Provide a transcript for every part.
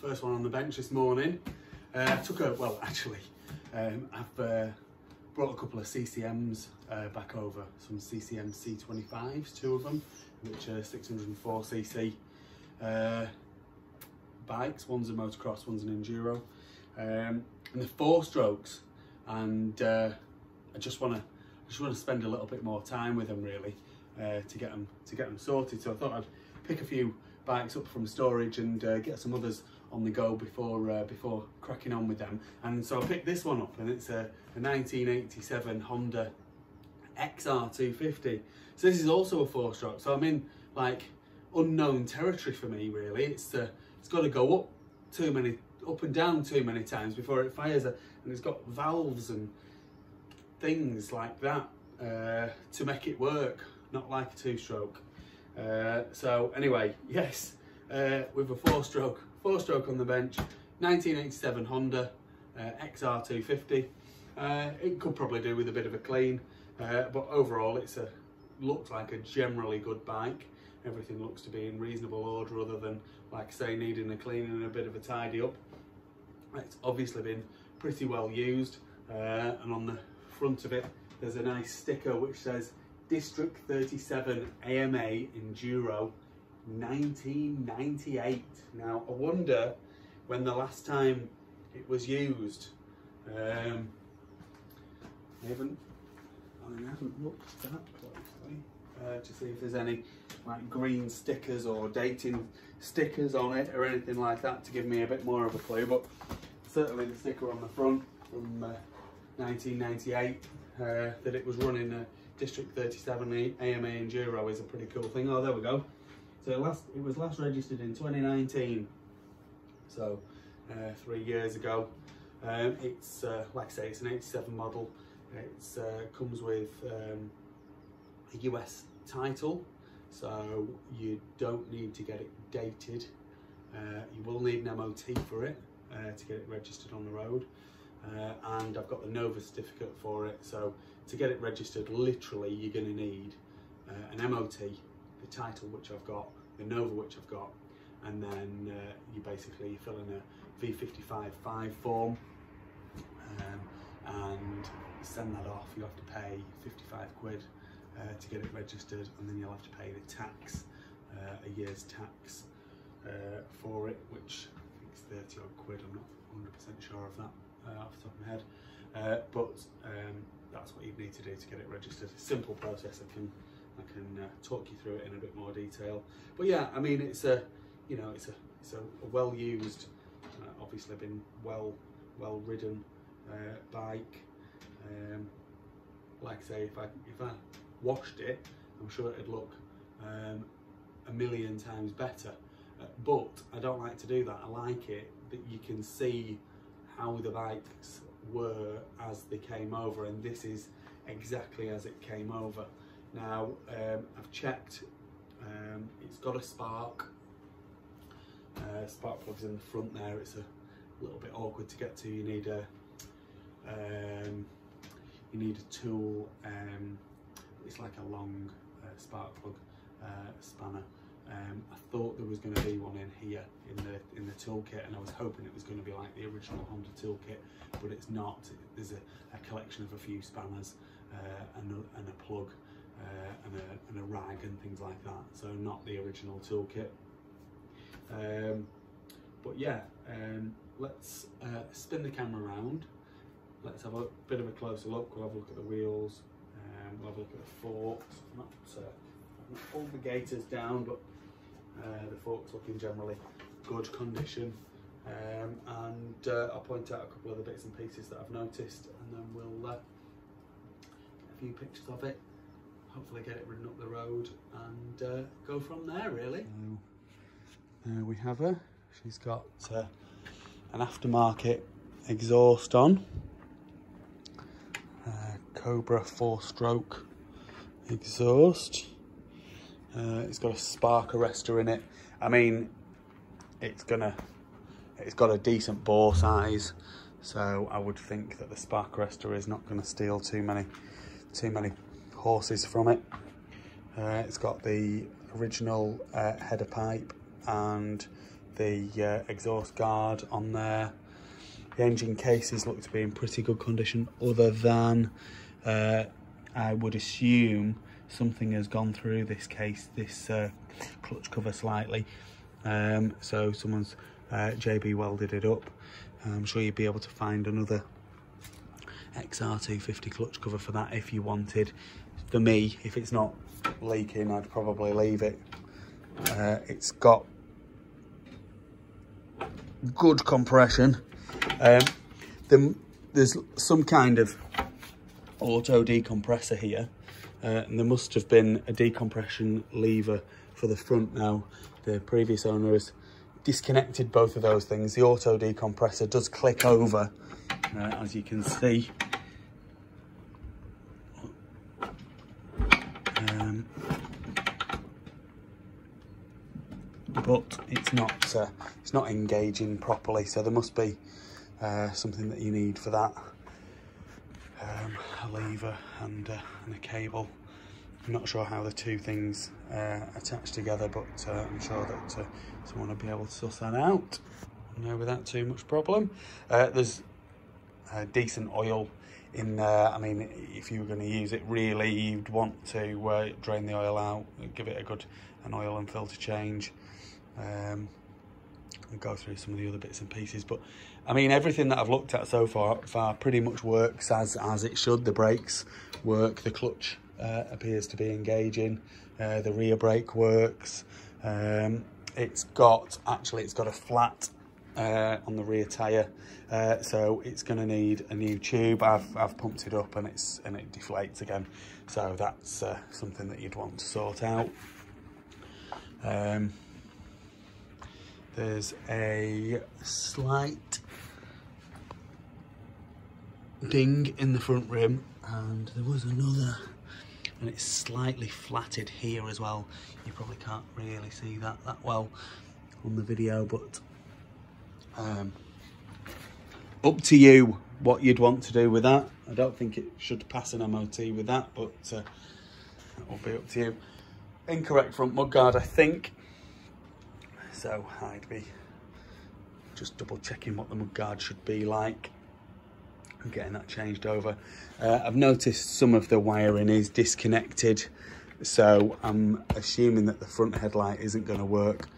first one on the bench this morning. I've brought a couple of CCMs back over, some CCM C25s, two of them, which are 604cc bikes. One's a motocross, one's an enduro, and they're 4 strokes, and I just want to spend a little bit more time with them really, to get them sorted. So I thought I'd pick a few bikes up from storage and get some others on the go before cracking on with them. And so I picked this one up, and it's a 1987 Honda XR250. So this is also a 4-stroke. So I'm in like unknown territory for me really. It's got to go up and down too many times before it fires, and it's got valves and things like that to make it work, not like a 2-stroke. So anyway, yes, with a 4-stroke on the bench, 1987 Honda XR250. It could probably do with a bit of a clean, but overall it looks like a generally good bike. Everything looks to be in reasonable order, other than, like I say, needing a clean and a bit of a tidy up. It's obviously been pretty well used, and on the front of it there's a nice sticker which says District 37 AMA Enduro 1998. Now I wonder when the last time it was used. I haven't looked that closely to see if there's any like green stickers or dating stickers on it or anything like that to give me a bit more of a clue, but certainly the sticker on the front from 1998 that it was running a District 37 AMA Enduro is a pretty cool thing. Oh, there we go. So it was last registered in 2019, so 3 years ago. It's like I say, it's an 87 model. It comes with a US title, so you don't need to get it dated. You will need an MOT for it to get it registered on the road, and I've got the Nova certificate for it. So to get it registered, literally you're going to need an MOT, the title which I've got, the Nova which I've got, and then you basically fill in a V55-5 form and send that off. You have to pay 55 quid to get it registered, and then you'll have to pay the tax, a year's tax for it, which I think is 30 odd quid. I'm not 100% sure of that off the top of my head, but that's what you need to do to get it registered. Simple process. I can talk you through it in a bit more detail. But yeah, I mean, it's a well used, obviously been well ridden bike. Like I say, if I washed it, I'm sure it'd look a million times better. But I don't like to do that. I like it that you can see how the bikes were as they came over, and this is exactly as it came over. Now I've checked, it's got a spark plug's in the front there. It's a little bit awkward to get to. You need a tool. It's like a long spark plug spanner. I thought there was going to be one in here in the toolkit, and I was hoping it was going to be like the original Honda toolkit, but it's not. There's a collection of a few spanners and a plug and a rag and things like that, so not the original toolkit. But yeah, let's spin the camera around. Let's have a bit of a closer look. We'll have a look at the wheels, we'll have a look at the forks. I've not pulled the gaiters down, but the forks look in generally good condition, and I'll point out a couple of the bits and pieces that I've noticed, and then we'll get a few pictures of it, hopefully get it ridden up the road, and go from there really. There we have her. She's got an aftermarket exhaust on, Cobra 4-stroke exhaust. It's got a spark arrestor in it. I mean, it's got a decent bore size, so I would think that the spark arrestor is not going to steal too many horses from it. It's got the original header pipe and the exhaust guard on there. The engine cases look to be in pretty good condition, other than I would assume something has gone through this case, this clutch cover slightly. So someone's JB welded it up. I'm sure you'd be able to find another XR250 clutch cover for that if you wanted. For me, if it's not leaking, I'd probably leave it. It's got good compression. There's some kind of auto decompressor here, and there must have been a decompression lever for the front. Now, the previous owner has disconnected both of those things. The auto decompressor does click over, as you can see. But it's not engaging properly, so there must be something that you need for that. A lever and a cable. I'm not sure how the two things attach together, but I'm sure that someone will be able to suss that out, without too much problem. There's decent oil in there. I mean, if you were going to use it really, you'd want to drain the oil out, give it an oil and filter change, and go through some of the other bits and pieces. But I mean, everything that I've looked at so far pretty much works as it should. The brakes work, the clutch appears to be engaging, the rear brake works. It's got a flat on the rear tyre, so it's going to need a new tube. I've pumped it up and it deflates again, so that's something that you'd want to sort out. There's a slight ding in the front rim, and there was another, and it's slightly flatted here as well. You probably can't really see that well on the video, but up to you what you'd want to do with that. I don't think it should pass an MOT with that, but that will be up to you. Incorrect front mudguard, I think. So I'd be just double checking what the mudguard should be like and getting that changed over. I've noticed some of the wiring is disconnected, so I'm assuming that the front headlight isn't going to work.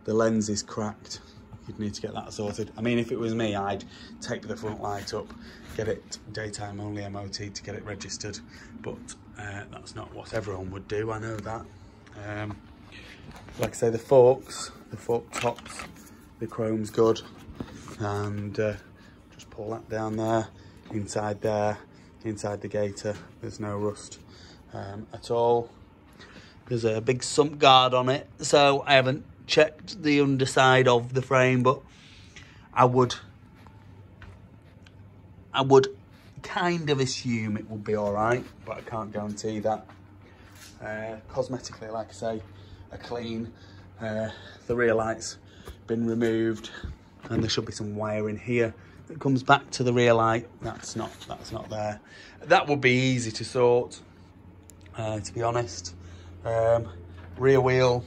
The lens is cracked. You'd need to get that sorted. I mean, if it was me, I'd tape the front light up, get it daytime only MOT to get it registered, but that's not what everyone would do, I know that. Like I say, the fork tops, the chrome's good, and just pull that down there, inside the gaiter, there's no rust at all. There's a big sump guard on it, so I haven't checked the underside of the frame, but I would kind of assume it would be all right, but I can't guarantee that. Cosmetically, like I say, are clean. The rear light's been removed, and there should be some wiring here that comes back to the rear light. That's not there. That would be easy to sort, to be honest. Rear wheel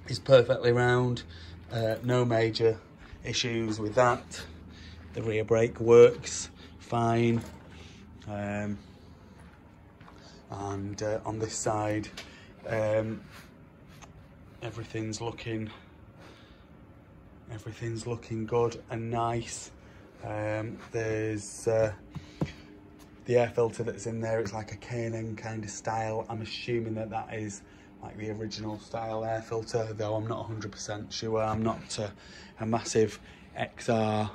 is perfectly round, no major issues with that. The rear brake works fine, and on this side, everything's looking good and nice. There's the air filter that's in there. It's like a K&N kind of style. I'm assuming that is like the original style air filter, though I'm not 100% sure. I'm not a massive XR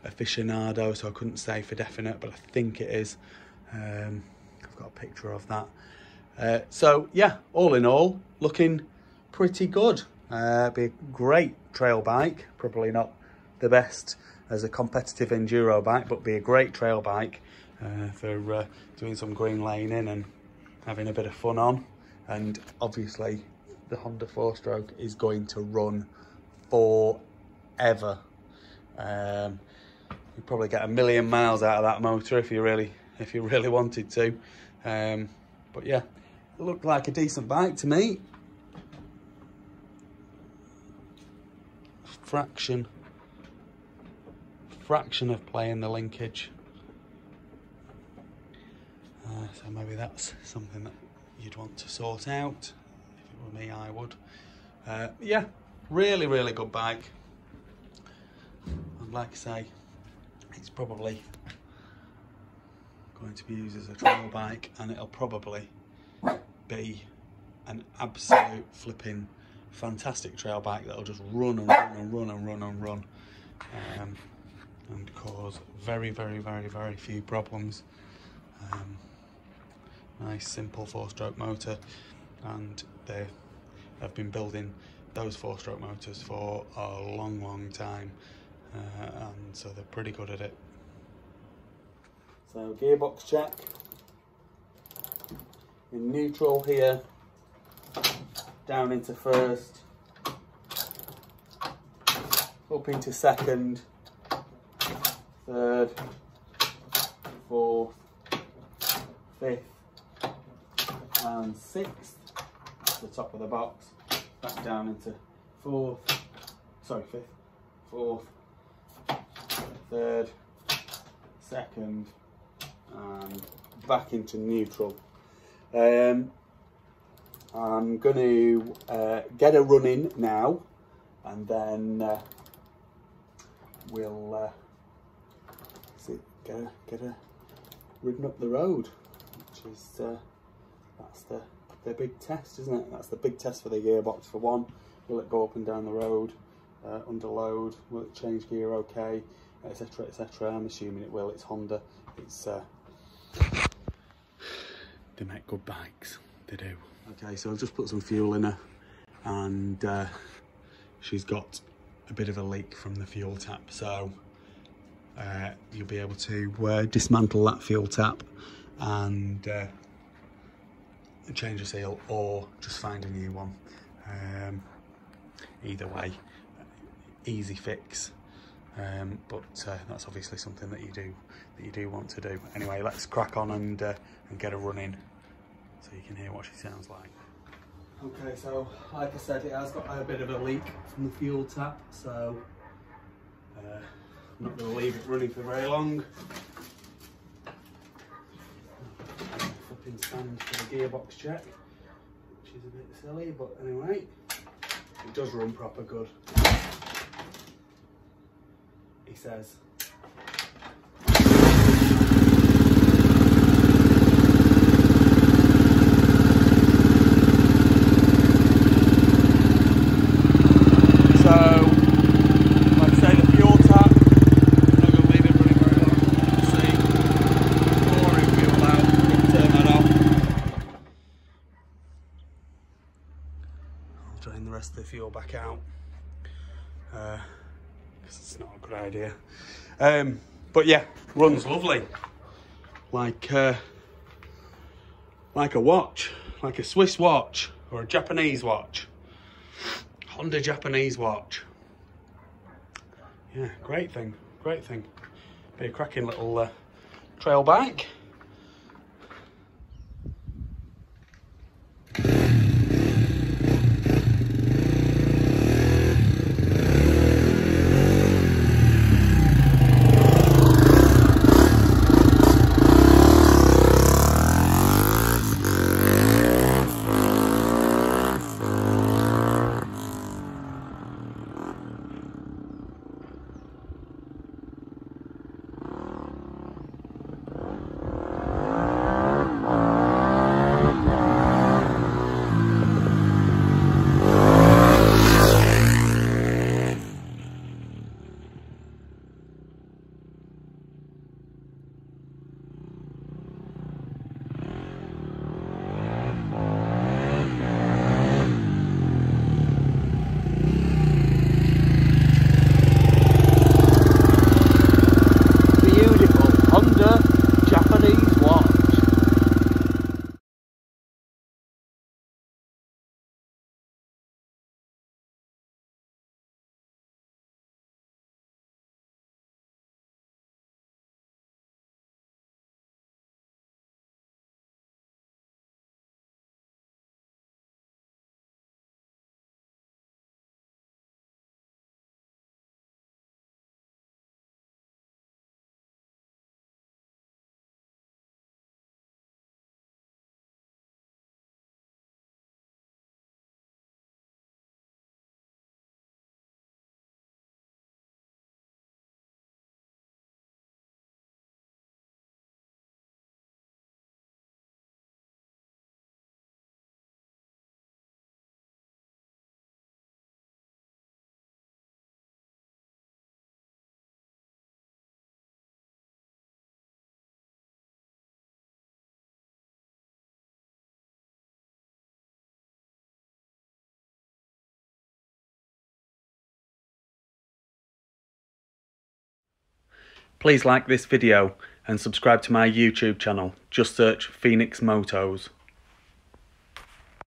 aficionado, so I couldn't say for definite, but I think it is. I've got a picture of that. So yeah, all in all, looking pretty good. Be a great trail bike. Probably not the best as a competitive enduro bike, but be a great trail bike for doing some green laning and having a bit of fun on. And obviously the Honda 4-stroke is going to run forever. You'd probably get 1,000,000 miles out of that motor if you really wanted to. But yeah, it looked like a decent bike to me. fraction of play in the linkage. So maybe that's something that you'd want to sort out. If it were me, I would. Yeah, really, really good bike. And like I say, it's probably going to be used as a trail bike, and it'll probably be an absolute flipping fantastic trail bike that'll just run and run and run and run and run, and cause very, very, very, very few problems. Nice simple 4-stroke motor, and they've been building those 4-stroke motors for a long time, and so they're pretty good at it. So gearbox check. In neutral here, down into first, up into second, third, fourth, fifth and sixth. That's the top of the box. Back down into fifth, fourth, third, second, and back into neutral. I'm going to get a run in now, and then we'll get a ridden up the road, which is that's the big test, isn't it? That's the big test for the gearbox. For one, will it go up and down the road under load? Will it change gear okay, etc, etc. I'm assuming it will. It's Honda. It's they make good bikes, they do. Okay, so I've just put some fuel in her, and she's got a bit of a leak from the fuel tap, so you'll be able to dismantle that fuel tap and change the seal, or just find a new one. Either way, easy fix, but that's obviously something that you do want to do. Anyway, let's crack on and get a run in, so you can hear what she sounds like. Okay, so like I said, it has got a bit of a leak from the fuel tap, so I'm not going to leave it running for very long. Flipping stand for the gearbox check, which is a bit silly, but anyway, it does run proper good, he says. Drain the rest of the fuel back out, because it's not a good idea. But yeah, runs lovely, like a watch, like a Swiss watch or a Japanese watch, Honda Japanese watch. Yeah, great thing, great thing. Be a cracking little trail bike. Please like this video and subscribe to my YouTube channel. Just search Phoenix Motos.